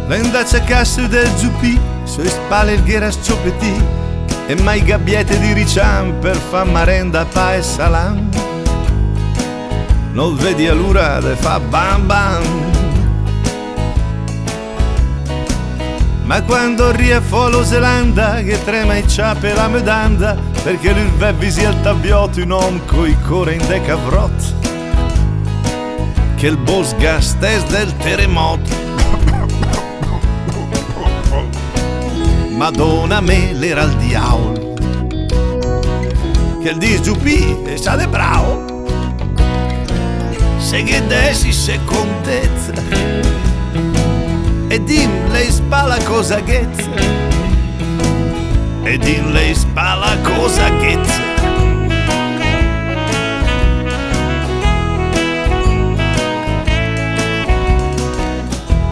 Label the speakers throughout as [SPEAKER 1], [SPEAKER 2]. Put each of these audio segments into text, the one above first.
[SPEAKER 1] L'endace casse del giupì, sui spalle il ghera scioppettì, e mai gabbiette di riciam per fa marenda pa e salam. Non vedi all'ura de fa bam bam. Ma quando rie Folo Zelanda che trema e ciape la medanda, perché lui vevisi al tabbioto un om coi core in decavrot, che il boss gastes del terremoto. Madonna me l'era il diavolo, che il disgiupì e sa de bravo, se che desi se contezza, e dim lei spala cosa ghezza, e dim lei spala cosa ghezza.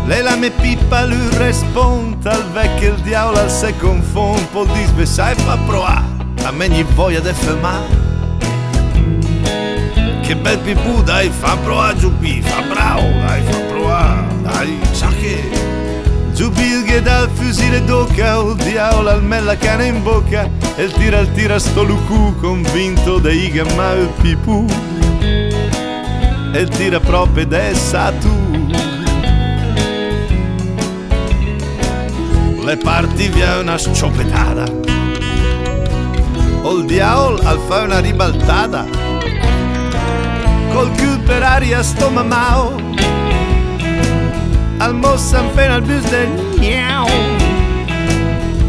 [SPEAKER 1] Lei la me pippa lui risponde al vecchio il diavolo al se confond, poi dice sai fa provare, a me gli voglia de fermare. Che bel pipù dai fa provare giupì, fa bravo dai fa provare, dai sa che giupì che dà il fucile d'oca, il diavolo al me la canna in bocca, e il tira sto lucu convinto dei gamma il pipù, e il tira proprio dessa tu. Le parti via una scioppettata, o il diavolo al fa una ribaltata, col cul per aria sto mamao, al mossa appena al bus del miau,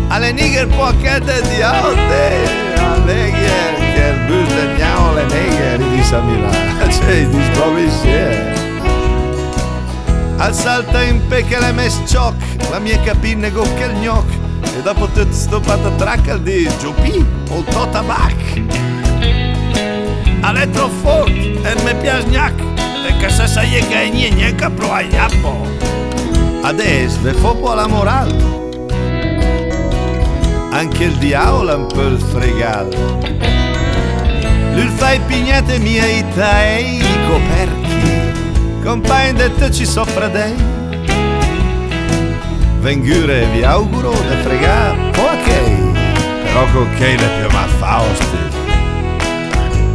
[SPEAKER 1] alle nigger può che de diote, alle nigger che il bus del miau, le nigger di Samilà, cioè di sprovvisi. Al salta in pecca le mes cioc, la mia capine gocca il gnoc, e dopo tutto sto patatrac al di giupì o to tabac. Ale troppo forte e me piace gnac, e che se sai che è niente pro a iappo. Adesso ve fopo alla morale, anche il diavolo è un po' il fregato. Lui fai pignate miei taei coperchi, compagni detto ci soffra dei. Vengure vi auguro da fregare ok, però con che le più ma fausti.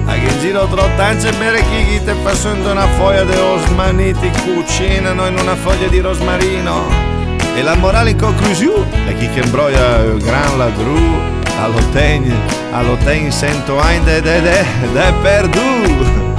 [SPEAKER 1] A che giro trottance bere chi te facendo una foglia di osmaniti cucinano in una foglia di rosmarino. E la morale in conclusione è chi che imbroia gran ladru all'otegn sento ein de perdu.